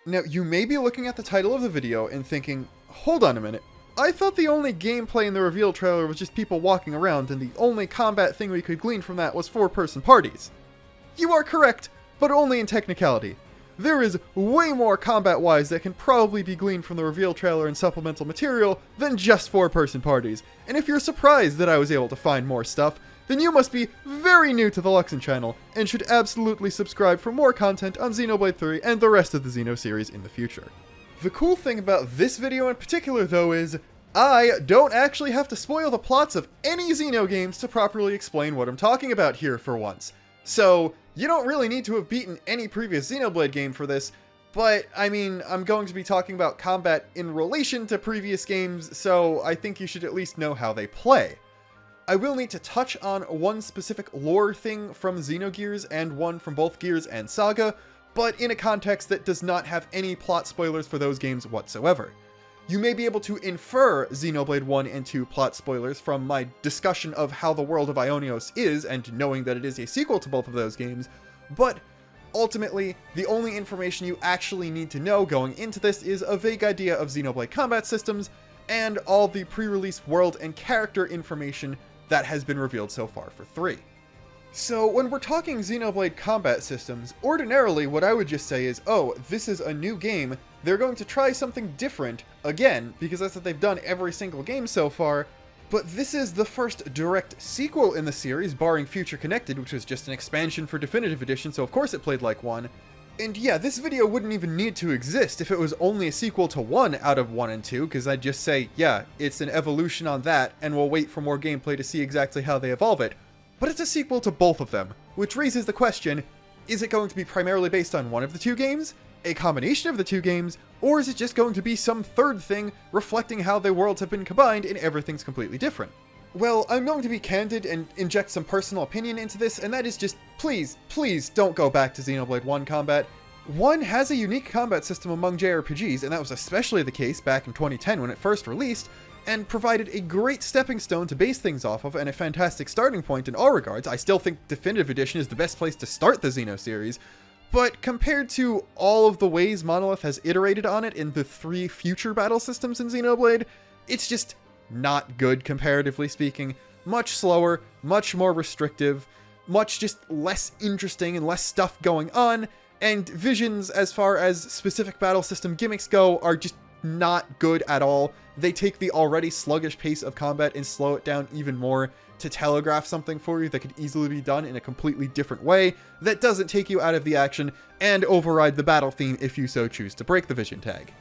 Now, you may be looking at the title of the video and thinking, hold on a minute, I thought the only gameplay in the reveal trailer was just people walking around, and the only combat thing we could glean from that was 4-person parties. You are correct, but only in technicality. There is way more combat-wise that can probably be gleaned from the reveal trailer and supplemental material than just 4-person parties, and if you're surprised that I was able to find more stuff, then you must be very new to the Luxon channel, and should absolutely subscribe for more content on Xenoblade 3 and the rest of the Xeno series in the future. The cool thing about this video in particular, though, is I don't actually have to spoil the plots of any Xeno games to properly explain what I'm talking about here for once. So, you don't really need to have beaten any previous Xenoblade game for this, but, I mean, I'm going to be talking about combat in relation to previous games, so I think you should at least know how they play. I will need to touch on one specific lore thing from Xenogears and one from both Gears and Saga, but in a context that does not have any plot spoilers for those games whatsoever. You may be able to infer Xenoblade 1 and 2 plot spoilers from my discussion of how the world of Ionios is and knowing that it is a sequel to both of those games, but ultimately, the only information you actually need to know going into this is a vague idea of Xenoblade combat systems and all the pre-release world and character information that has been revealed so far for 3. So when we're talking Xenoblade combat systems, ordinarily what I would just say is, oh, this is a new game, they're going to try something different, again, because that's what they've done every single game so far, but this is the first direct sequel in the series, barring Future Connected, which was just an expansion for Definitive Edition, so of course it played like one. And yeah, this video wouldn't even need to exist if it was only a sequel to 1 out of 1 and 2, because I'd just say, yeah, it's an evolution on that, and we'll wait for more gameplay to see exactly how they evolve it. But it's a sequel to both of them, which raises the question, is it going to be primarily based on one of the two games, a combination of the two games, or is it just going to be some third thing reflecting how their worlds have been combined and everything's completely different? Well, I'm going to be candid and inject some personal opinion into this, and that is just, please, please don't go back to Xenoblade 1 combat. 1 has a unique combat system among JRPGs, and that was especially the case back in 2010 when it first released, and provided a great stepping stone to base things off of and a fantastic starting point in all regards. I still think Definitive Edition is the best place to start the Xeno series, but compared to all of the ways Monolith has iterated on it in the 3 future battle systems in Xenoblade, it's just not good comparatively speaking. Much slower, much more restrictive, much just less interesting and less stuff going on, and visions as far as specific battle system gimmicks go are just not good at all. They take the already sluggish pace of combat and slow it down even more to telegraph something for you that could easily be done in a completely different way that doesn't take you out of the action and override the battle theme if you so choose to break the vision tag.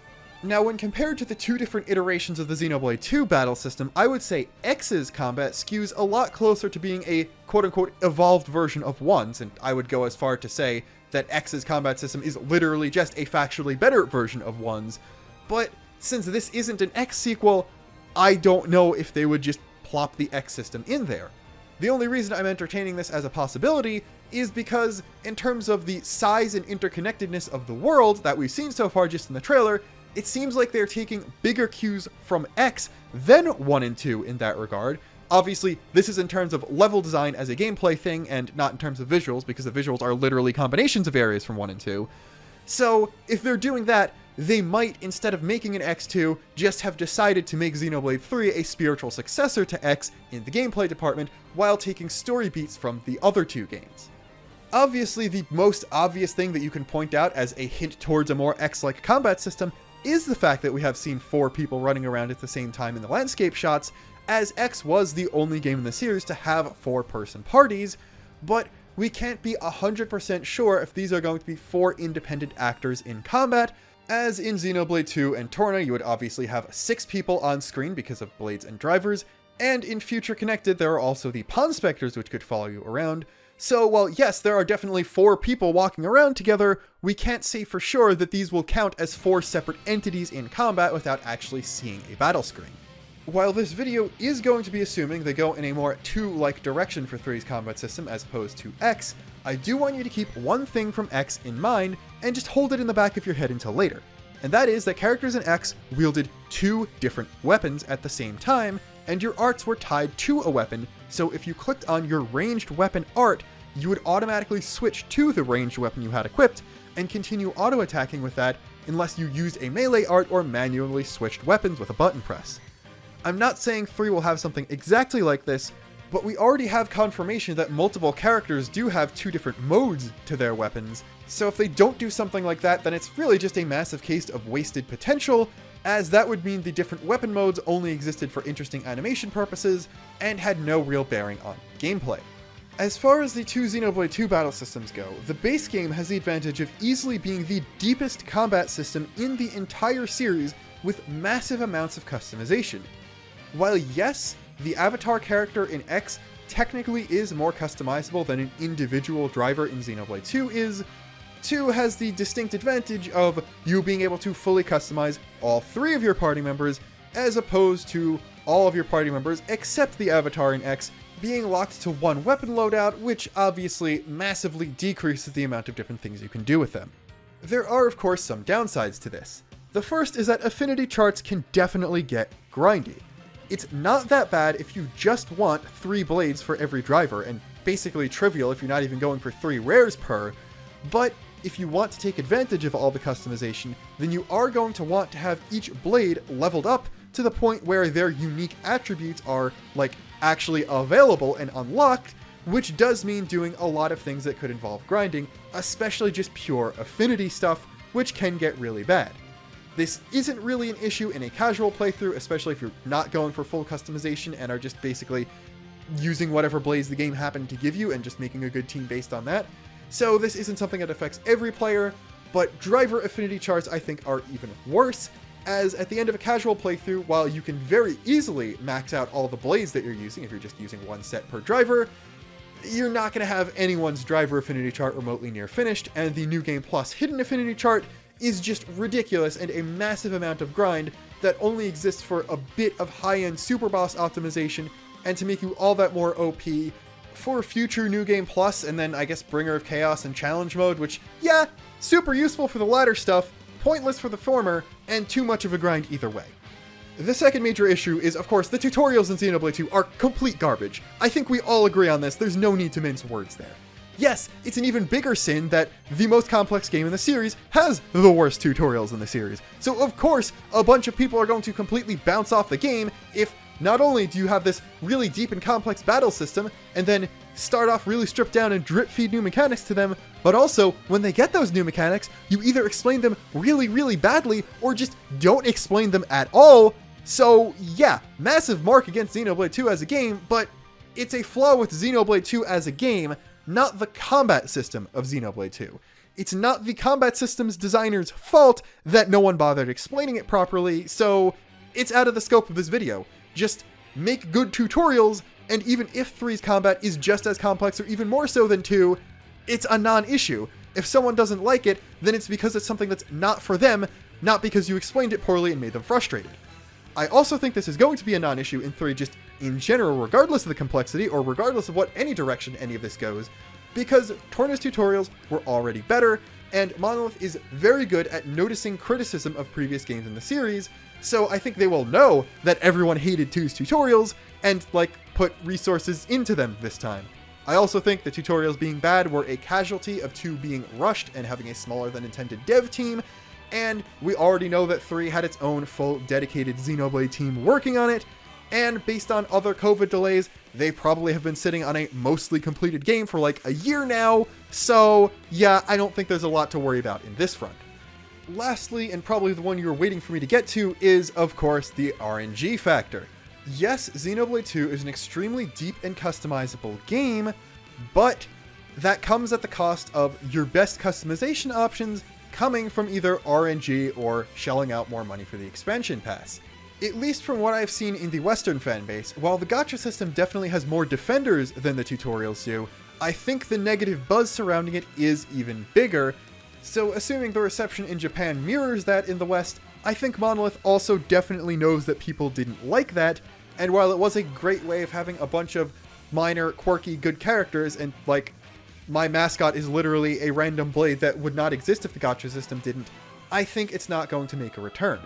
Now, when compared to the 2 different iterations of the Xenoblade 2 battle system, I would say X's combat skews a lot closer to being a quote-unquote evolved version of 1's, and I would go as far to say that X's combat system is literally just a factually better version of 1's, but since this isn't an X sequel, I don't know if they would just plop the X system in there. The only reason I'm entertaining this as a possibility is because, in terms of the size and interconnectedness of the world that we've seen so far just in the trailer, it seems like they're taking bigger cues from X than 1 and 2 in that regard. Obviously, this is in terms of level design as a gameplay thing, and not in terms of visuals, because the visuals are literally combinations of areas from 1 and 2. So, if they're doing that, they might, instead of making an X2, just have decided to make Xenoblade 3 a spiritual successor to X in the gameplay department, while taking story beats from the other 2 games. Obviously, the most obvious thing that you can point out as a hint towards a more X-like combat system is the fact that we have seen 4 people running around at the same time in the landscape shots, as X was the only game in the series to have 4-person parties, but we can't be 100% sure if these are going to be 4 independent actors in combat, as in Xenoblade 2 and Torna you would obviously have 6 people on screen because of blades and drivers, and in Future Connected there are also the Pawn Specters which could follow you around. So while yes, there are definitely 4 people walking around together, we can't say for sure that these will count as 4 separate entities in combat without actually seeing a battle screen. While this video is going to be assuming they go in a more 2-like direction for 3's combat system as opposed to X, I do want you to keep one thing from X in mind and just hold it in the back of your head until later. And that is that characters in X wielded 2 different weapons at the same time, and your arts were tied to a weapon, so if you clicked on your ranged weapon art, you would automatically switch to the ranged weapon you had equipped, and continue auto-attacking with that unless you used a melee art or manually switched weapons with a button press. I'm not saying 3 will have something exactly like this, but we already have confirmation that multiple characters do have 2 different modes to their weapons, so if they don't do something like that, then it's really just a massive case of wasted potential, as that would mean the different weapon modes only existed for interesting animation purposes and had no real bearing on gameplay. As far as the 2 Xenoblade 2 battle systems go, the base game has the advantage of easily being the deepest combat system in the entire series with massive amounts of customization. While yes, the avatar character in X technically is more customizable than an individual driver in Xenoblade 2 is, 2 has the distinct advantage of you being able to fully customize all 3 of your party members, as opposed to all of your party members except the avatar in X being locked to one weapon loadout, which obviously massively decreases the amount of different things you can do with them. There are of course some downsides to this. The first is that affinity charts can definitely get grindy. It's not that bad if you just want 3 blades for every driver, and basically trivial if you're not even going for 3 rares per, but if you want to take advantage of all the customization, then you are going to want to have each blade leveled up to the point where their unique attributes are, like, actually available and unlocked, which does mean doing a lot of things that could involve grinding, especially just pure affinity stuff, which can get really bad. This isn't really an issue in a casual playthrough, especially if you're not going for full customization and are just basically using whatever blades the game happened to give you and just making a good team based on that. So this isn't something that affects every player, but driver affinity charts I think are even worse, as at the end of a casual playthrough, while you can very easily max out all the blades that you're using if you're just using one set per driver, you're not going to have anyone's driver affinity chart remotely near finished, and the New Game Plus hidden affinity chart is just ridiculous and a massive amount of grind that only exists for a bit of high-end super boss optimization and to make you all that more OP for future New Game Plus, and then I guess Bringer of Chaos and Challenge Mode, which, yeah, super useful for the latter stuff, pointless for the former, and too much of a grind either way. The second major issue is, of course, the tutorials in Xenoblade 2 are complete garbage. I think we all agree on this, there's no need to mince words there. Yes, it's an even bigger sin that the most complex game in the series has the worst tutorials in the series. So of course, a bunch of people are going to completely bounce off the game if not only do you have this really deep and complex battle system, and then start off really stripped down and drip feed new mechanics to them, but also, when they get those new mechanics, you either explain them really, really badly, or just don't explain them at all. So yeah, massive mark against Xenoblade 2 as a game, but it's a flaw with Xenoblade 2 as a game, not the combat system of Xenoblade 2. It's not the combat system's designer's fault that no one bothered explaining it properly, so it's out of the scope of this video. Just make good tutorials, and even if 3's combat is just as complex or even more so than 2, it's a non-issue. If someone doesn't like it, then it's because it's something that's not for them, not because you explained it poorly and made them frustrated. I also think this is going to be a non-issue in 3 just in general, regardless of the complexity, or regardless of what any direction any of this goes, because Torna's tutorials were already better, and Monolith is very good at noticing criticism of previous games in the series, so I think they will know that everyone hated 2's tutorials, and, put resources into them this time. I also think the tutorials being bad were a casualty of 2 being rushed and having a smaller than intended dev team, and we already know that 3 had its own full dedicated Xenoblade team working on it, and based on other COVID delays, they probably have been sitting on a mostly completed game for a year now, so yeah, I don't think there's a lot to worry about in this front. Lastly, and probably the one you were waiting for me to get to, is of course the RNG factor. Yes, Xenoblade 2 is an extremely deep and customizable game, but that comes at the cost of your best customization options coming from either RNG or shelling out more money for the expansion pass. At least from what I've seen in the Western fanbase, while the gacha system definitely has more defenders than the tutorials do, I think the negative buzz surrounding it is even bigger, so assuming the reception in Japan mirrors that in the West, I think Monolith also definitely knows that people didn't like that, and while it was a great way of having a bunch of minor, quirky, good characters, and my mascot is literally a random blade that would not exist if the gacha system didn't, I think it's not going to make a return.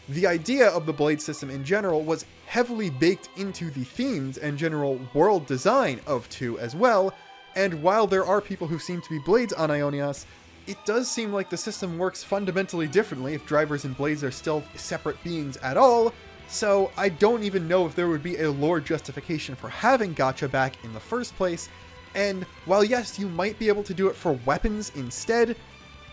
The idea of the blade system in general was heavily baked into the themes and general world design of 2 as well, and while there are people who seem to be blades on Ionios, it does seem like the system works fundamentally differently if drivers and blades are still separate beings at all, so I don't even know if there would be a lore justification for having gacha back in the first place, and while yes, you might be able to do it for weapons instead,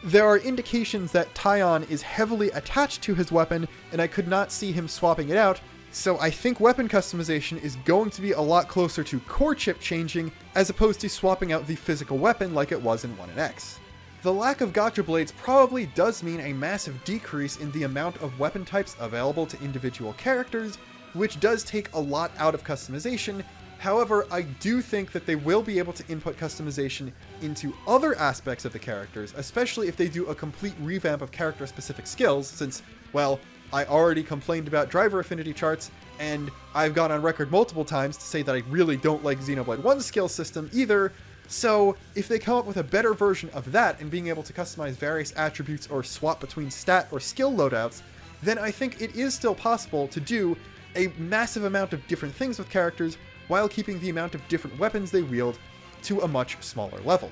there are indications that Taion is heavily attached to his weapon, and I could not see him swapping it out, so I think weapon customization is going to be a lot closer to core chip changing, as opposed to swapping out the physical weapon like it was in 1 and X. The lack of gacha blades probably does mean a massive decrease in the amount of weapon types available to individual characters, which does take a lot out of customization. However, I do think that they will be able to input customization into other aspects of the characters, especially if they do a complete revamp of character-specific skills, since, well, I already complained about driver affinity charts, and I've gone on record multiple times to say that I really don't like Xenoblade 1's skill system either. So if they come up with a better version of that and being able to customize various attributes or swap between stat or skill loadouts, then I think it is still possible to do a massive amount of different things with characters while keeping the amount of different weapons they wield to a much smaller level.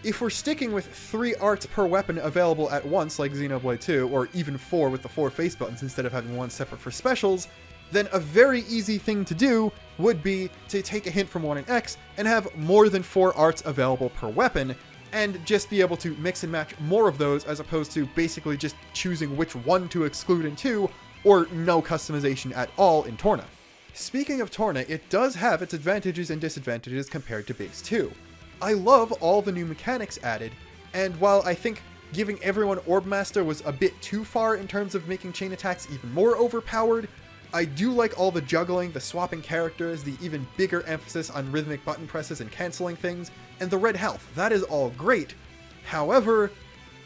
If we're sticking with 3 arts per weapon available at once like Xenoblade 2, or even 4 with the 4 face buttons instead of having one separate for specials, then a very easy thing to do would be to take a hint from 1 and X and have more than 4 arts available per weapon, and just be able to mix and match more of those as opposed to basically just choosing which one to exclude in 2, or no customization at all in Torna. Speaking of Torna, it does have its advantages and disadvantages compared to Base 2. I love all the new mechanics added, and while I think giving everyone Orb Master was a bit too far in terms of making chain attacks even more overpowered, I do like all the juggling, the swapping characters, the even bigger emphasis on rhythmic button presses and cancelling things, and the red health. That is all great. However,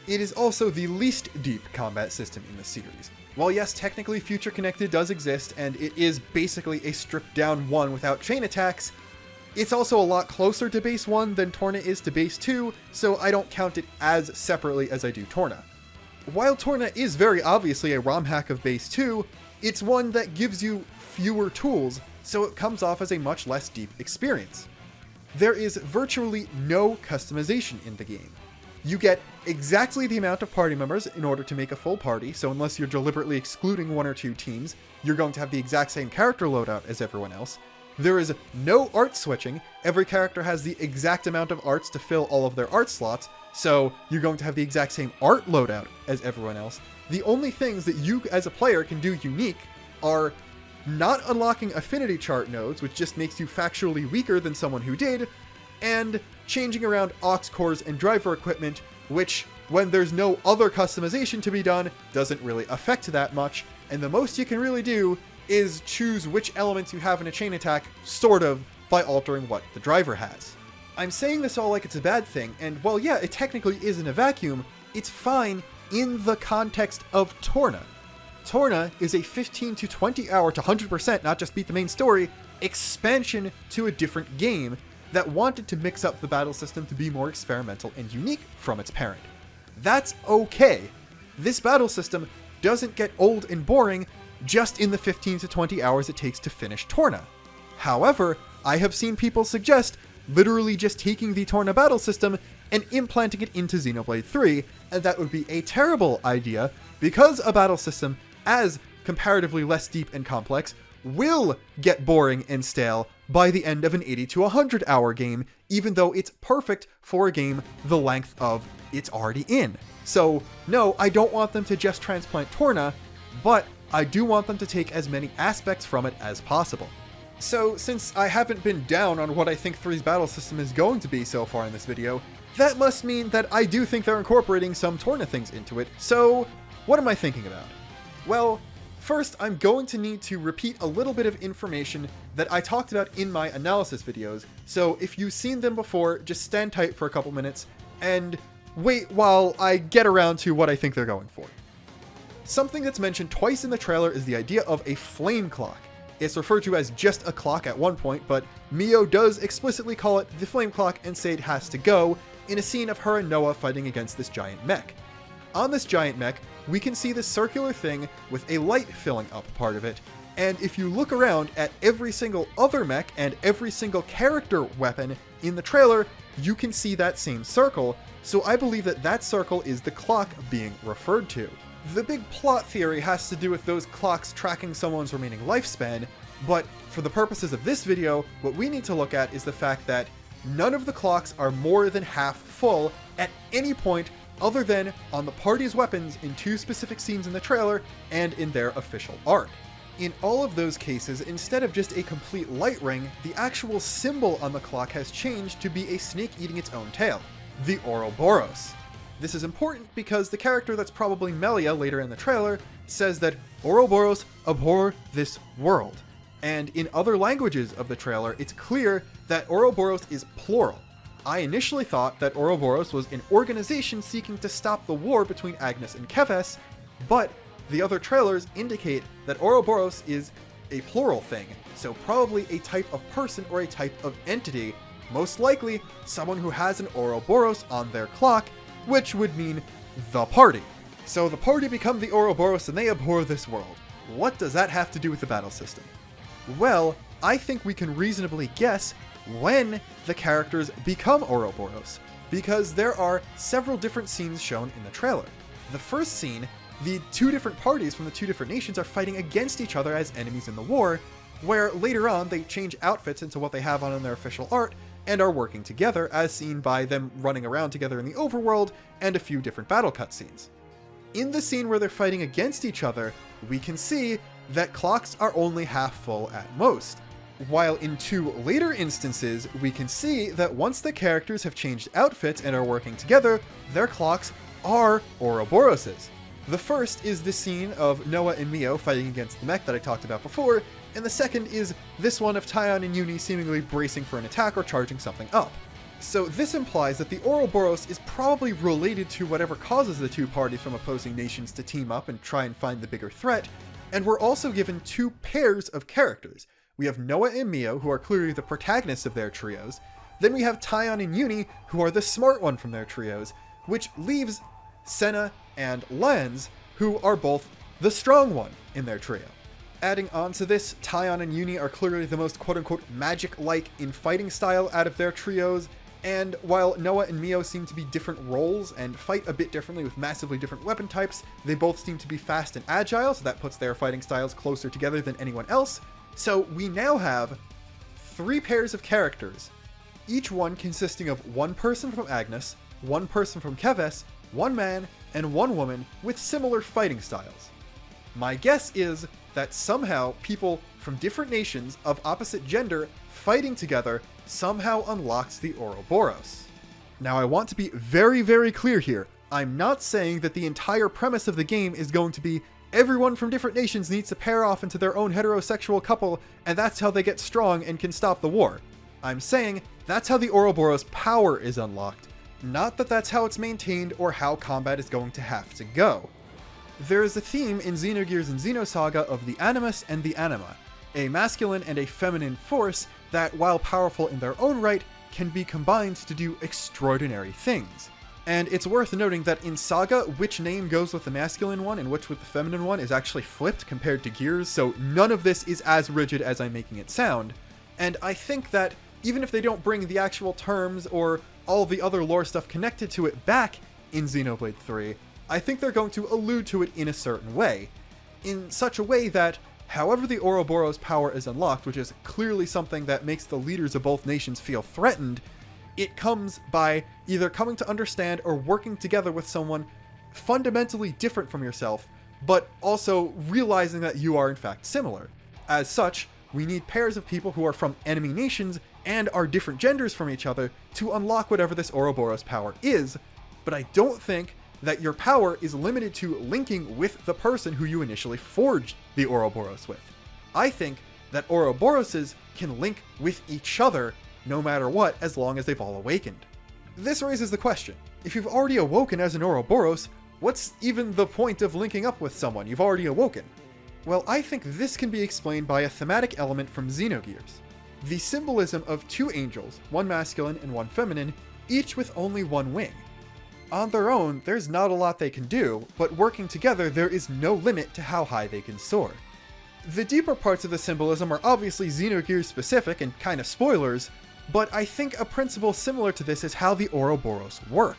it is also the least deep combat system in the series. While yes, technically Future Connected does exist, and it is basically a stripped down 1 without chain attacks, it's also a lot closer to Base 1 than Torna is to Base 2, so I don't count it as separately as I do Torna. While Torna is very obviously a ROM hack of Base 2, it's one that gives you fewer tools, so it comes off as a much less deep experience. There is virtually no customization in the game. You get exactly the amount of party members in order to make a full party, so unless you're deliberately excluding 1 or 2 teams, you're going to have the exact same character loadout as everyone else. There is no art switching. Every character has the exact amount of arts to fill all of their art slots, so you're going to have the exact same art loadout as everyone else. The only things that you as a player can do unique are not unlocking affinity chart nodes, which just makes you factually weaker than someone who did, and changing around aux cores and driver equipment, which, when there's no other customization to be done, doesn't really affect that much, and the most you can really do is choose which elements you have in a chain attack, sort of, by altering what the driver has. I'm saying this all like it's a bad thing, and while yeah, it technically is in a vacuum, it's fine in the context of Torna. Torna is a 15 to 20 hour to 100%, not just beat the main story, expansion to a different game that wanted to mix up the battle system to be more experimental and unique from its parent. That's okay. This battle system doesn't get old and boring just in the 15 to 20 hours it takes to finish Torna. However, I have seen people suggest literally just taking the Torna battle system and implanting it into Xenoblade 3, and that would be a terrible idea, because a battle system, as comparatively less deep and complex, will get boring and stale by the end of an 80 to 100 hour game, even though it's perfect for a game the length of it's already in. So no, I don't want them to just transplant Torna, but I do want them to take as many aspects from it as possible. So since I haven't been down on what I think 3's battle system is going to be so far in this video, that must mean that I do think they're incorporating some Torna things into it. So what am I thinking about? Well, first I'm going to need to repeat a little bit of information that I talked about in my analysis videos, so if you've seen them before, just stand tight for a couple minutes and wait while I get around to what I think they're going for. Something that's mentioned twice in the trailer is the idea of a flame clock. It's referred to as just a clock at one point, but Mio does explicitly call it the flame clock and say it has to go in a scene of her and Noah fighting against this giant mech. On this giant mech, we can see this circular thing with a light filling up part of it, And if you look around at every single other mech and every single character weapon in the trailer, you can see that same circle, so I believe that that circle is the clock being referred to. The big plot theory has to do with those clocks tracking someone's remaining lifespan, but for the purposes of this video, what we need to look at is the fact that none of the clocks are more than half full at any point other than on the party's weapons in 2 specific scenes in the trailer and in their official art. In all of those cases, instead of just a complete light ring, the actual symbol on the clock has changed to be a snake eating its own tail, the Ouroboros. This is important because the character that's probably Melia later in the trailer says that Ouroboros abhor this world. And in other languages of the trailer, it's clear that Ouroboros is plural. I initially thought that Ouroboros was an organization seeking to stop the war between Agnes and Keves, but the other trailers indicate that Ouroboros is a plural thing, so probably a type of person or a type of entity, most likely someone who has an Ouroboros on their clock, which would mean the party. So the party become the Ouroboros and they abhor this world. What does that have to do with the battle system? Well, I think we can reasonably guess when the characters become Ouroboros, because there are several different scenes shown in the trailer. The first scene, the 2 different parties from the 2 different nations are fighting against each other as enemies in the war, where later on they change outfits into what they have on in their official art and are working together, as seen by them running around together in the overworld and a few different battle cutscenes. In the scene where they're fighting against each other, we can see that clocks are only half full at most, while in 2 later instances, we can see that once the characters have changed outfits and are working together, their clocks are Ouroboroses. The first is the scene of Noah and Mio fighting against the mech that I talked about before, and the second is this one of Tyon and Uni seemingly bracing for an attack or charging something up. So this implies that the Ouroboros is probably related to whatever causes the 2 parties from opposing nations to team up and try and find the bigger threat, and we're also given 2 pairs of characters. We have Noah and Mio, who are clearly the protagonists of their trios, then we have Tyon and Uni, who are the smart one from their trios, which leaves Senna and Lens, who are both the strong one in their trio. Adding on to this, Tyon and Uni are clearly the most quote-unquote magic-like in fighting style out of their trios, and while Noah and Mio seem to be different roles and fight a bit differently with massively different weapon types, they both seem to be fast and agile, so that puts their fighting styles closer together than anyone else. So we now have 3 pairs of characters, each one consisting of 1 person from Agnes, 1 person from Keves, 1 man, and 1 woman with similar fighting styles. My guess is that somehow people from different nations of opposite gender fighting together somehow unlocks the Ouroboros. Now I want to be very, very clear here. I'm not saying that the entire premise of the game is going to be everyone from different nations needs to pair off into their own heterosexual couple and that's how they get strong and can stop the war. I'm saying that's how the Ouroboros power is unlocked, not that that's how it's maintained or how combat is going to have to go. There is a theme in Xenogears and Xenosaga of the Animus and the Anima, a masculine and a feminine force that, while powerful in their own right, can be combined to do extraordinary things. And it's worth noting that in Saga, which name goes with the masculine one and which with the feminine one is actually flipped compared to Gears, so none of this is as rigid as I'm making it sound. And I think that even if they don't bring the actual terms or all the other lore stuff connected to it back in Xenoblade 3, I think they're going to allude to it in a certain way. In such a way that, however the Ouroboros power is unlocked, which is clearly something that makes the leaders of both nations feel threatened, it comes by either coming to understand or working together with someone fundamentally different from yourself, but also realizing that you are in fact similar. As such, we need pairs of people who are from enemy nations and are different genders from each other to unlock whatever this Ouroboros power is, but I don't think that your power is limited to linking with the person who you initially forged the Ouroboros with. I think that Ouroboroses can link with each other no matter what, as long as they've all awakened. This raises the question, if you've already awoken as an Ouroboros, what's even the point of linking up with someone you've already awoken? Well, I think this can be explained by a thematic element from Xenogears. The symbolism of 2 angels, 1 masculine and 1 feminine, each with only 1 wing. On their own, there's not a lot they can do, but working together there is no limit to how high they can soar. The deeper parts of the symbolism are obviously Xenogears specific and kind of spoilers, but I think a principle similar to this is how the Ouroboros work.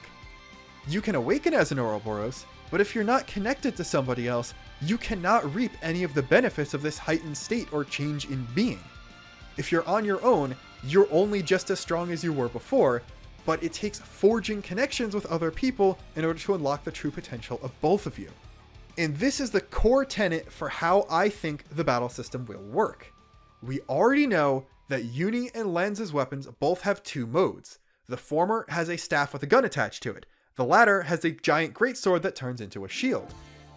You can awaken as an Ouroboros, but if you're not connected to somebody else, you cannot reap any of the benefits of this heightened state or change in being. If you're on your own, you're only just as strong as you were before, but it takes forging connections with other people in order to unlock the true potential of both of you. And this is the core tenet for how I think the battle system will work. We already know that Uni and Lenz's weapons both have two modes. The former has a staff with a gun attached to it. The latter has a giant greatsword that turns into a shield.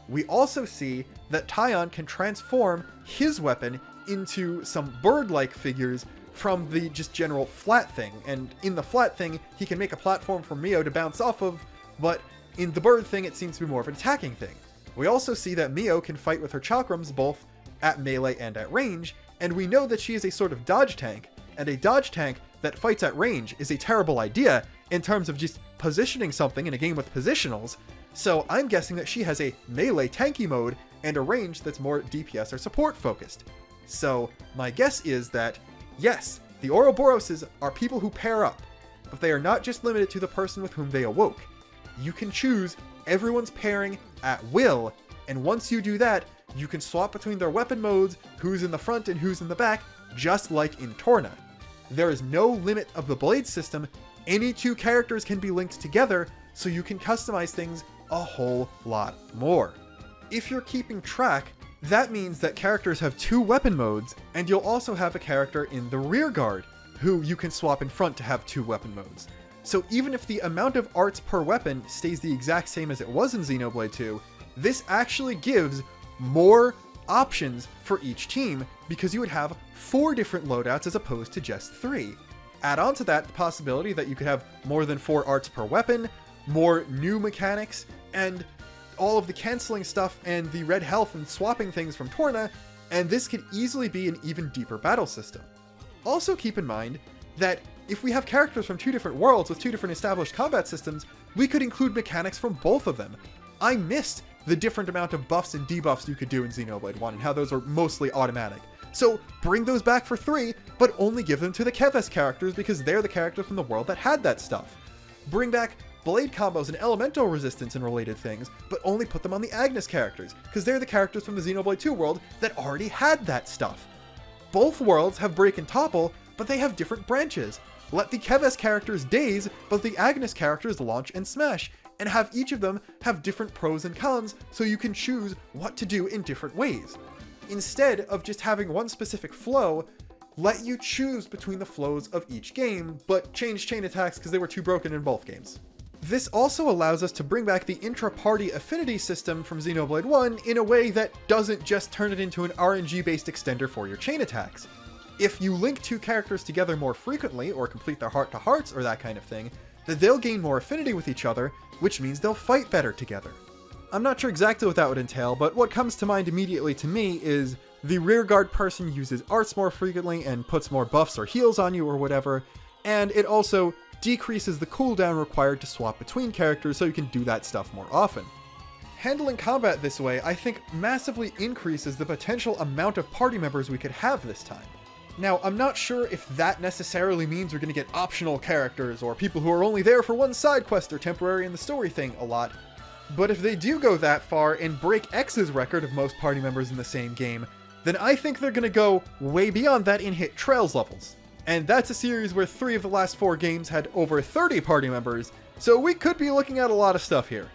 We also see that Taion can transform his weapon into some bird-like figures from the just general flat thing, and in the flat thing, he can make a platform for Mio to bounce off of, but in the bird thing, it seems to be more of an attacking thing. We also see that Mio can fight with her chakrams both at melee and at range, and we know that she is a sort of dodge tank, and a dodge tank that fights at range is a terrible idea in terms of just positioning something in a game with positionals, so I'm guessing that she has a melee tanky mode and a range that's more DPS or support focused. So my guess is that, yes, the Ouroboroses are people who pair up, but they are not just limited to the person with whom they awoke. You can choose everyone's pairing at will, and once you do that, you can swap between their weapon modes, who's in the front and who's in the back, just like in Torna. There is no limit of the blade system. Any two characters can be linked together, so you can customize things a whole lot more. If you're keeping track, that means that characters have two weapon modes, and you'll also have a character in the rear guard, who you can swap in front to have two weapon modes. So even if the amount of arts per weapon stays the exact same as it was in Xenoblade 2, this actually gives more options for each team, because you would have 4 different loadouts as opposed to just 3. Add on to that the possibility that you could have more than 4 arts per weapon, more new mechanics, and all of the canceling stuff and the red health and swapping things from Torna, and this could easily be an even deeper battle system. Also keep in mind that if we have characters from 2 different worlds with 2 different established combat systems, we could include mechanics from both of them. I missed the different amount of buffs and debuffs you could do in Xenoblade 1 and how those are mostly automatic. So bring those back for 3, but only give them to the Keves characters because they're the characters from the world that had that stuff. Bring back blade combos and elemental resistance and related things, but only put them on the Agnes characters, because they're the characters from the Xenoblade 2 world that already had that stuff. Both worlds have break and topple, but they have different branches. Let the Keves characters daze, but the Agnes characters launch and smash, and have each of them have different pros and cons, so you can choose what to do in different ways. Instead of just having one specific flow, let you choose between the flows of each game, but change chain attacks because they were too broken in both games. This also allows us to bring back the intra-party affinity system from Xenoblade 1 in a way that doesn't just turn it into an RNG-based extender for your chain attacks. If you link 2 characters together more frequently, or complete their heart-to-hearts or that kind of thing, then they'll gain more affinity with each other, which means they'll fight better together. I'm not sure exactly what that would entail, but what comes to mind immediately to me is the rearguard person uses arts more frequently and puts more buffs or heals on you or whatever, and it also decreases the cooldown required to swap between characters so you can do that stuff more often. Handling combat this way, I think, massively increases the potential amount of party members we could have this time. Now, I'm not sure if that necessarily means we're going to get optional characters or people who are only there for one side quest or temporary in the story thing a lot, but if they do go that far and break X's record of most party members in the same game, then I think they're going to go way beyond that and hit Trails levels. And that's a series where 3 of the last 4 games had over 30 party members, so we could be looking at a lot of stuff here.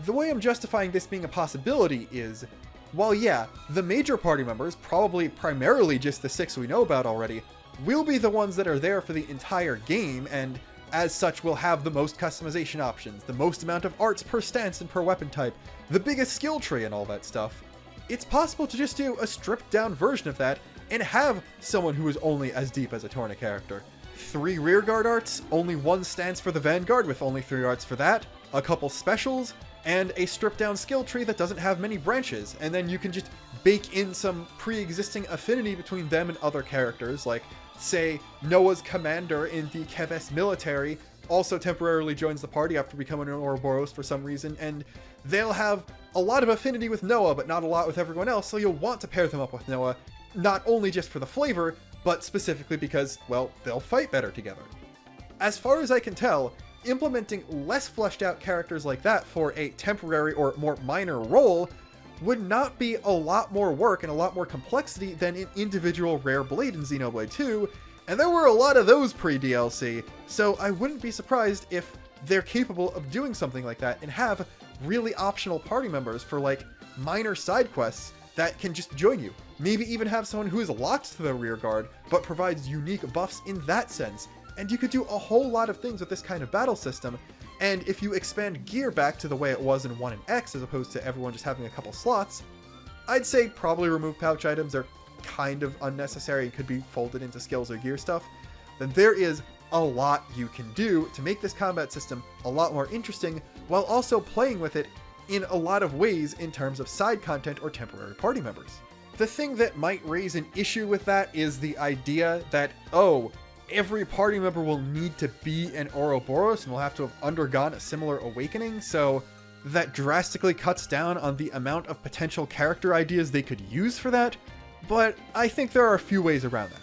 The way I'm justifying this being a possibility is, while yeah, the major party members, probably primarily just the 6 we know about already, will be the ones that are there for the entire game, and as such will have the most customization options, the most amount of arts per stance and per weapon type, the biggest skill tree and all that stuff. It's possible to just do a stripped down version of that and have someone who is only as deep as a Torna character. 3 rearguard arts, only 1 stance for the Vanguard with only 3 arts for that, a couple specials, and a stripped down skill tree that doesn't have many branches, and then you can just bake in some pre-existing affinity between them and other characters, like, say, Noah's commander in the Keves military also temporarily joins the party after becoming an Ouroboros for some reason, and they'll have a lot of affinity with Noah, but not a lot with everyone else, so you'll want to pair them up with Noah, not only just for the flavor, but specifically because, well, they'll fight better together. As far as I can tell, implementing less fleshed out characters like that for a temporary or more minor role would not be a lot more work and a lot more complexity than an individual rare blade in Xenoblade 2, and there were a lot of those pre-DLC, so I wouldn't be surprised if they're capable of doing something like that and have really optional party members for like minor side quests that can just join you. Maybe even have someone who is locked to the rear guard, but provides unique buffs in that sense. And you could do a whole lot of things with this kind of battle system, and if you expand gear back to the way it was in 1 and X as opposed to everyone just having a couple slots, I'd say probably remove pouch items. They're kind of unnecessary and could be folded into skills or gear stuff. Then there is a lot you can do to make this combat system a lot more interesting, while also playing with it in a lot of ways in terms of side content or temporary party members. The thing that might raise an issue with that is the idea that, oh, every party member will need to be an Ouroboros and will have to have undergone a similar awakening, so that drastically cuts down on the amount of potential character ideas they could use for that, but I think there are a few ways around that.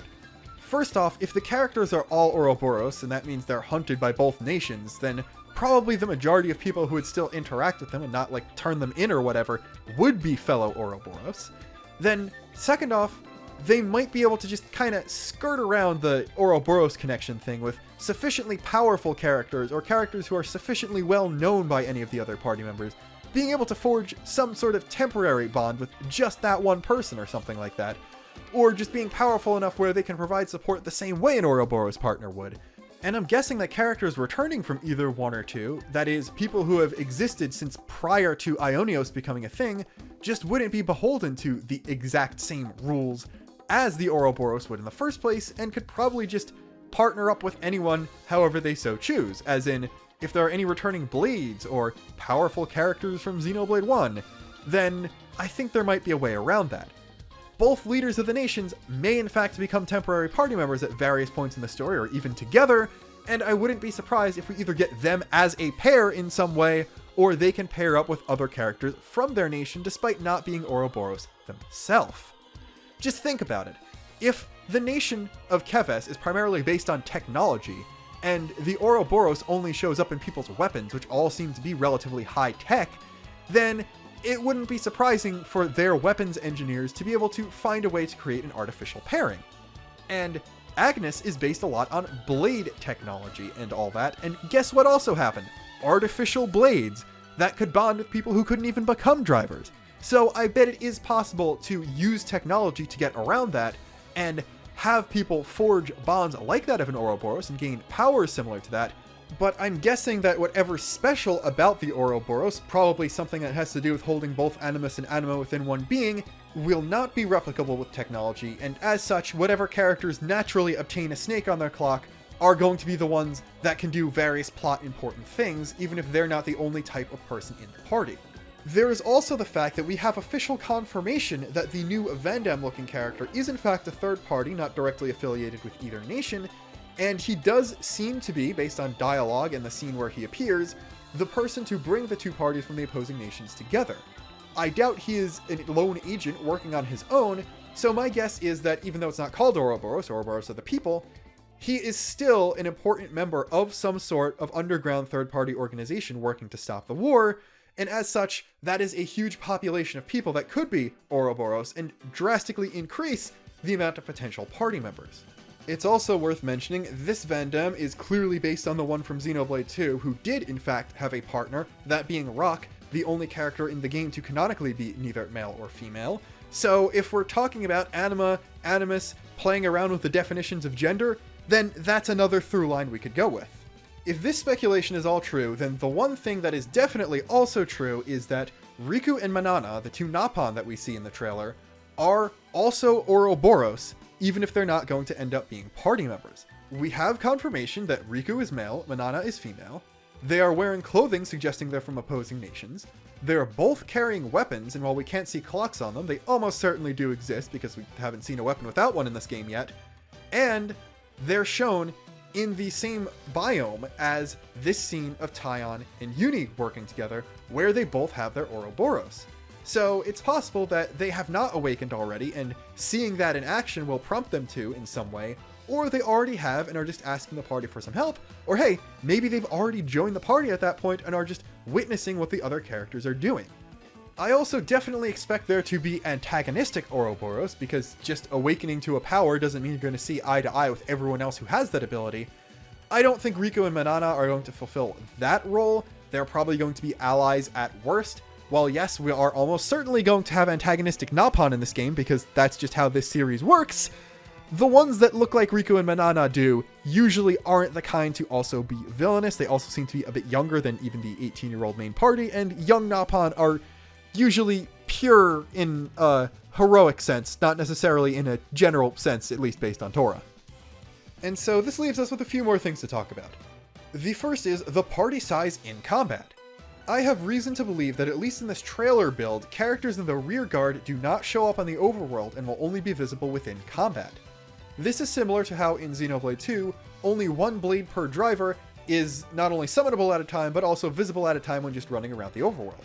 First off, if the characters are all Ouroboros, and that means they're hunted by both nations, then probably the majority of people who would still interact with them and not like turn them in or whatever would be fellow Ouroboros. Then, second off, they might be able to just kind of skirt around the Ouroboros connection thing with sufficiently powerful characters, or characters who are sufficiently well known by any of the other party members, being able to forge some sort of temporary bond with just that one person or something like that, or just being powerful enough where they can provide support the same way an Ouroboros partner would. And I'm guessing that characters returning from either 1 or 2, that is, people who have existed since prior to Ionios becoming a thing, just wouldn't be beholden to the exact same rules as the Ouroboros would in the first place, and could probably just partner up with anyone however they so choose, as in, if there are any returning blades or powerful characters from Xenoblade 1, then I think there might be a way around that. Both leaders of the nations may in fact become temporary party members at various points in the story, or even together, and I wouldn't be surprised if we either get them as a pair in some way, or they can pair up with other characters from their nation despite not being Ouroboros themselves. Just think about it. If the nation of Keves is primarily based on technology, and the Ouroboros only shows up in people's weapons, which all seem to be relatively high tech, then it wouldn't be surprising for their weapons engineers to be able to find a way to create an artificial pairing. And Agnes is based a lot on blade technology and all that, and guess what also happened? Artificial blades that could bond with people who couldn't even become drivers. So I bet it is possible to use technology to get around that, and have people forge bonds like that of an Ouroboros and gain powers similar to that. But I'm guessing that whatever's special about the Ouroboros, probably something that has to do with holding both Animus and Anima within one being, will not be replicable with technology, and as such, whatever characters naturally obtain a snake on their clock are going to be the ones that can do various plot important things, even if they're not the only type of person in the party. There is also the fact that we have official confirmation that the new Van Damme looking character is in fact a third party, not directly affiliated with either nation, and he does seem to be, based on dialogue and the scene where he appears, the person to bring the two parties from the opposing nations together. I doubt he is a lone agent working on his own, so my guess is that even though it's not called Ouroboros, Ouroboros are the people, he is still an important member of some sort of underground third-party organization working to stop the war, and as such, that is a huge population of people that could be Ouroboros and drastically increase the amount of potential party members. It's also worth mentioning, this Van Damme is clearly based on the one from Xenoblade 2, who did in fact have a partner, that being Rock, the only character in the game to canonically be neither male or female. So if we're talking about Anima, Animus, playing around with the definitions of gender, then that's another through line we could go with. If this speculation is all true, then the one thing that is definitely also true is that Riku and Manana, the two Nappan that we see in the trailer, are also Ouroboros, even if they're not going to end up being party members. We have confirmation that Riku is male, Manana is female. They are wearing clothing suggesting they're from opposing nations. They're both carrying weapons, and while we can't see clocks on them, they almost certainly do exist because we haven't seen a weapon without one in this game yet. And they're shown in the same biome as this scene of Taion and Uni working together, where they both have their Ouroboros. So it's possible that they have not awakened already, and seeing that in action will prompt them to in some way, or they already have and are just asking the party for some help, or hey, maybe they've already joined the party at that point and are just witnessing what the other characters are doing. I also definitely expect there to be antagonistic Ouroboros, because just awakening to a power doesn't mean you're going to see eye to eye with everyone else who has that ability. I don't think Riku and Manana are going to fulfill that role. They're probably going to be allies at worst. While yes, we are almost certainly going to have antagonistic Napon in this game, because that's just how this series works, the ones that look like Riku and Manana do usually aren't the kind to also be villainous. They also seem to be a bit younger than even the 18-year-old main party, and young Napon are usually pure in a heroic sense, not necessarily in a general sense, at least based on Torna. And so this leaves us with a few more things to talk about. The first is the party size in combat. I have reason to believe that at least in this trailer build, characters in the rear guard do not show up on the overworld and will only be visible within combat. This is similar to how in Xenoblade 2, only one blade per driver is not only summonable at a time, but also visible at a time when just running around the overworld.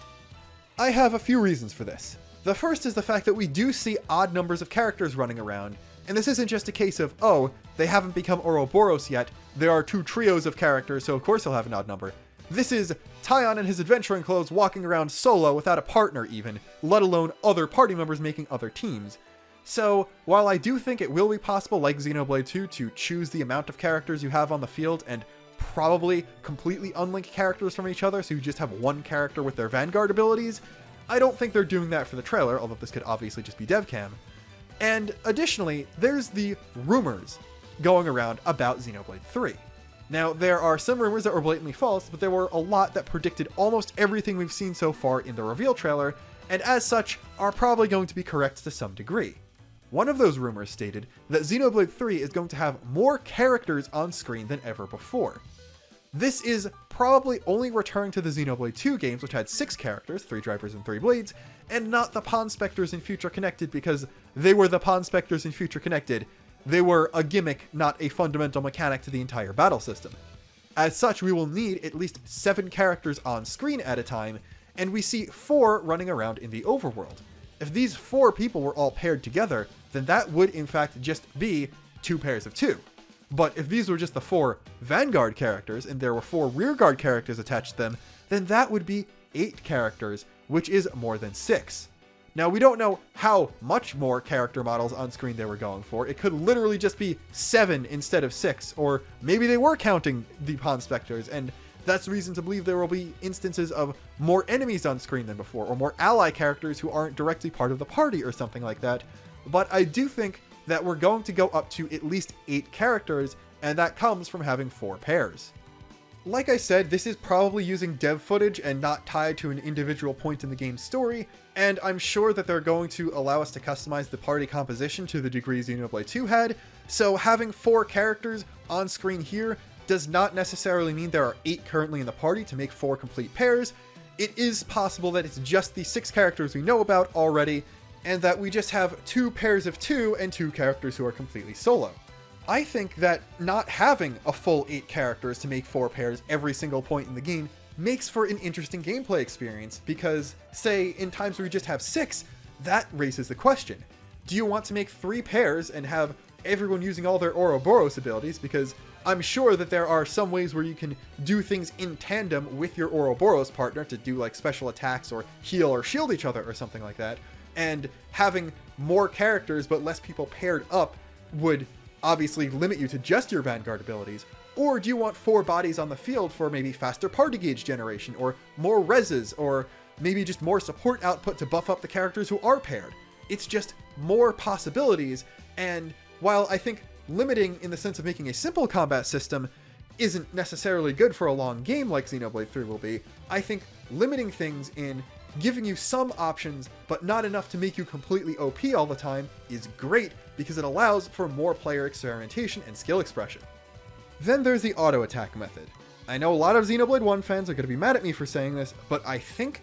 I have a few reasons for this. The first is the fact that we do see odd numbers of characters running around, and this isn't just a case of, oh, they haven't become Ouroboros yet, there are two trios of characters, so of course they'll have an odd number. This is Taion in his adventuring clothes walking around solo without a partner even, let alone other party members making other teams. So, while I do think it will be possible, like Xenoblade 2, to choose the amount of characters you have on the field and probably completely unlink characters from each other so you just have one character with their Vanguard abilities, I don't think they're doing that for the trailer, although this could obviously just be dev cam. And additionally, there's the rumors going around about Xenoblade 3. Now, there are some rumors that were blatantly false, but there were a lot that predicted almost everything we've seen so far in the reveal trailer, and as such, are probably going to be correct to some degree. One of those rumors stated that Xenoblade 3 is going to have more characters on screen than ever before. This is probably only returning to the Xenoblade 2 games, which had 6 characters, 3 drivers and 3 blades, and not the Pawn Spectres in Future Connected, because they were the Pawn Spectres in Future Connected. They were a gimmick, not a fundamental mechanic to the entire battle system. As such, we will need at least 7 characters on screen at a time, and we see 4 running around in the overworld. If these 4 people were all paired together, then that would in fact just be 2 pairs of 2. But if these were just the 4 Vanguard characters, and there were 4 Rearguard characters attached to them, then that would be 8 characters, which is more than 6. Now, we don't know how much more character models on screen they were going for. It could literally just be 7 instead of 6, or maybe they were counting the Pawn Spectres, and that's reason to believe there will be instances of more enemies on screen than before, or more ally characters who aren't directly part of the party or something like that. But I do think that we're going to go up to at least 8 characters, and that comes from having 4 pairs. Like I said, this is probably using dev footage and not tied to an individual point in the game's story, and I'm sure that they're going to allow us to customize the party composition to the degree Xenoblade 2 had, so having 4 characters on screen here does not necessarily mean there are 8 currently in the party to make 4 complete pairs. It is possible that it's just the 6 characters we know about already, and that we just have 2 pairs of 2 and 2 characters who are completely solo. I think that not having a full 8 characters to make 4 pairs every single point in the game makes for an interesting gameplay experience, because, say, in times where you just have 6, that raises the question. Do you want to make 3 pairs and have everyone using all their Ouroboros abilities? Because I'm sure that there are some ways where you can do things in tandem with your Ouroboros partner to do like special attacks or heal or shield each other or something like that, and having more characters but less people paired up would obviously limit you to just your Vanguard abilities. Or do you want 4 bodies on the field for maybe faster party gauge generation, or more reses, or maybe just more support output to buff up the characters who are paired? It's just more possibilities, and while I think limiting in the sense of making a simple combat system isn't necessarily good for a long game like Xenoblade 3 will be, I think limiting things in giving you some options, but not enough to make you completely OP all the time, is great, because it allows for more player experimentation and skill expression. Then there's the auto attack method. I know a lot of Xenoblade 1 fans are going to be mad at me for saying this, but I think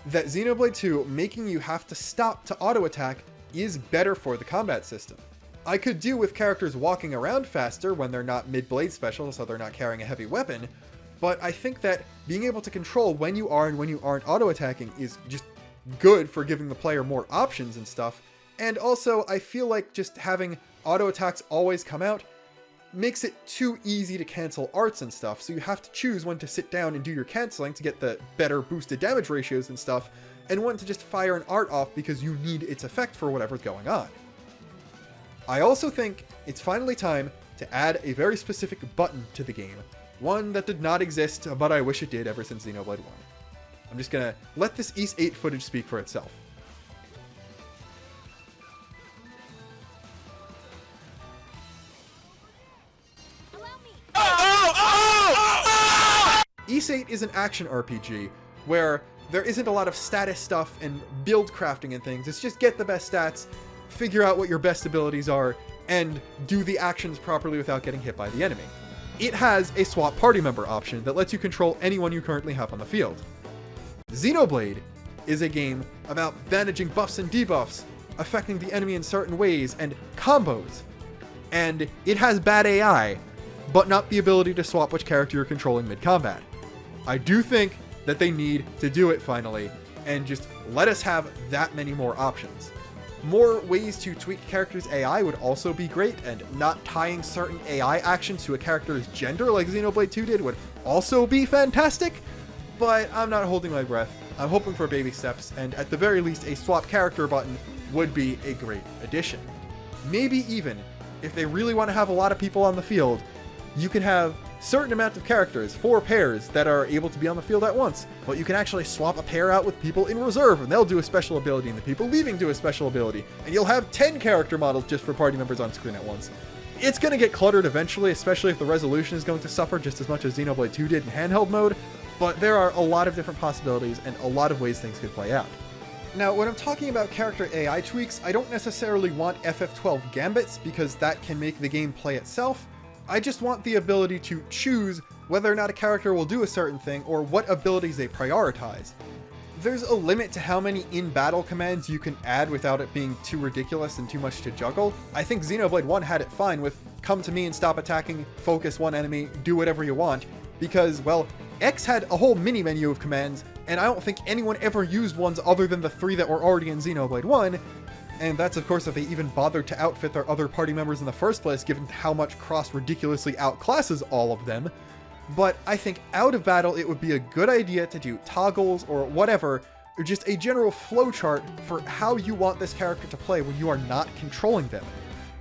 that Xenoblade 2 making you have to stop to auto attack is better for the combat system. I could do with characters walking around faster when they're not mid-blade special, so they're not carrying a heavy weapon, but I think that being able to control when you are and when you aren't auto-attacking is just good for giving the player more options and stuff. And also, I feel like just having auto-attacks always come out makes it too easy to cancel arts and stuff, so you have to choose when to sit down and do your canceling to get the better boosted damage ratios and stuff, and when to just fire an art off because you need its effect for whatever's going on. I also think it's finally time to add a very specific button to the game. One that did not exist, but I wish it did ever since Xenoblade 1. I'm just gonna let this Ys 8 footage speak for itself. Ys 8 is an action RPG where there isn't a lot of status stuff and build crafting and things. It's just get the best stats, figure out what your best abilities are, and do the actions properly without getting hit by the enemy. It has a swap party member option that lets you control anyone you currently have on the field. Xenoblade is a game about managing buffs and debuffs, affecting the enemy in certain ways, and combos. And it has bad AI, but not the ability to swap which character you're controlling mid-combat. I do think that they need to do it finally, and just let us have that many more options. More ways to tweak characters' AI would also be great, and not tying certain AI actions to a character's gender like Xenoblade 2 did would also be fantastic, but I'm not holding my breath. I'm hoping for baby steps, and at the very least a swap character button would be a great addition. Maybe even, if they really want to have a lot of people on the field, you can have certain amount of characters, 4 pairs, that are able to be on the field at once, but you can actually swap a pair out with people in reserve, and they'll do a special ability, and the people leaving do a special ability, and you'll have 10 character models just for party members on screen at once. It's going to get cluttered eventually, especially if the resolution is going to suffer just as much as Xenoblade 2 did in handheld mode, but there are a lot of different possibilities and a lot of ways things could play out. Now, when I'm talking about character AI tweaks, I don't necessarily want FF12 gambits, because that can make the game play itself. I just want the ability to choose whether or not a character will do a certain thing or what abilities they prioritize. There's a limit to how many in-battle commands you can add without it being too ridiculous and too much to juggle. I think Xenoblade 1 had it fine with come to me and stop attacking, focus one enemy, do whatever you want, because, well, X had a whole mini menu of commands, and I don't think anyone ever used ones other than the 3 that were already in Xenoblade 1, and that's of course if they even bothered to outfit their other party members in the first place, given how much Cross ridiculously outclasses all of them. But I think out of battle it would be a good idea to do toggles or whatever, or just a general flowchart for how you want this character to play when you are not controlling them.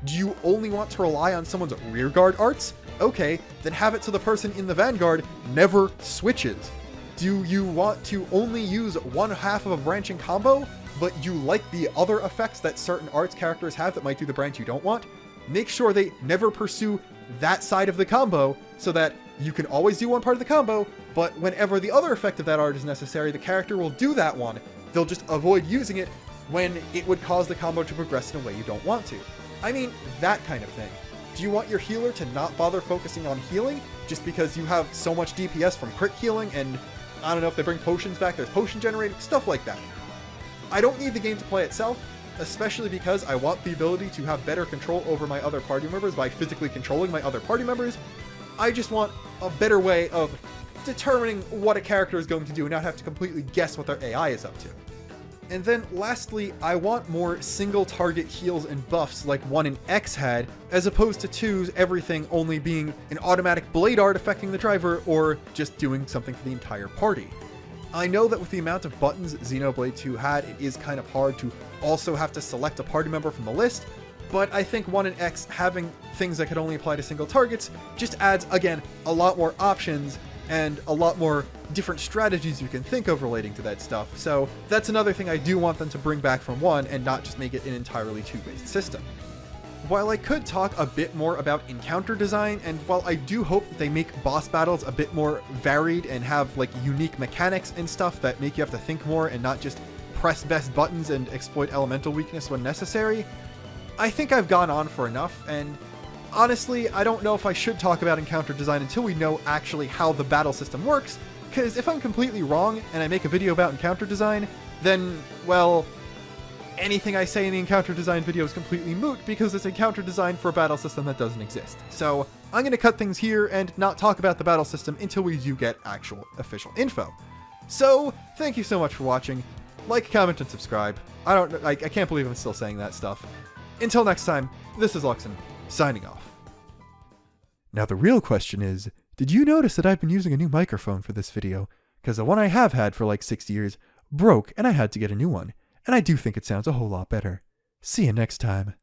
Do you only want to rely on someone's rearguard arts? Okay, then have it so the person in the vanguard never switches. Do you want to only use one half of a branching combo, but you like the other effects that certain arts characters have that might do the branch you don't want? Make sure they never pursue that side of the combo so that you can always do one part of the combo, but whenever the other effect of that art is necessary, the character will do that one. They'll just avoid using it when it would cause the combo to progress in a way you don't want to. I mean, that kind of thing. Do you want your healer to not bother focusing on healing just because you have so much DPS from crit healing, and I don't know if they bring potions back, there's potion generating, stuff like that. I don't need the game to play itself, especially because I want the ability to have better control over my other party members by physically controlling my other party members. I just want a better way of determining what a character is going to do and not have to completely guess what their AI is up to. And then lastly, I want more single target heals and buffs like 1 and X had, as opposed to 2's everything only being an automatic blade art affecting the driver or just doing something for the entire party. I know that with the amount of buttons Xenoblade 2 had, it is kind of hard to also have to select a party member from the list, but I think 1 and X having things that could only apply to single targets just adds, again, a lot more options and a lot more different strategies you can think of relating to that stuff. So that's another thing I do want them to bring back from 1 and not just make it an entirely 2-based system. While I could talk a bit more about encounter design, and while I do hope that they make boss battles a bit more varied and have like unique mechanics and stuff that make you have to think more and not just press best buttons and exploit elemental weakness when necessary, I think I've gone on for enough, and honestly, I don't know if I should talk about encounter design until we know actually how the battle system works, because if I'm completely wrong and I make a video about encounter design, then, well, anything I say in the encounter design video is completely moot because it's encounter design for a battle system that doesn't exist. So I'm going to cut things here and not talk about the battle system until we do get actual official info. So thank you so much for watching. Like, comment, and subscribe. I can't believe I'm still saying that stuff. Until next time, this is Luxon, signing off. Now the real question is, did you notice that I've been using a new microphone for this video? Because the one I have had for like 6 years broke and I had to get a new one. And I do think it sounds a whole lot better. See you next time.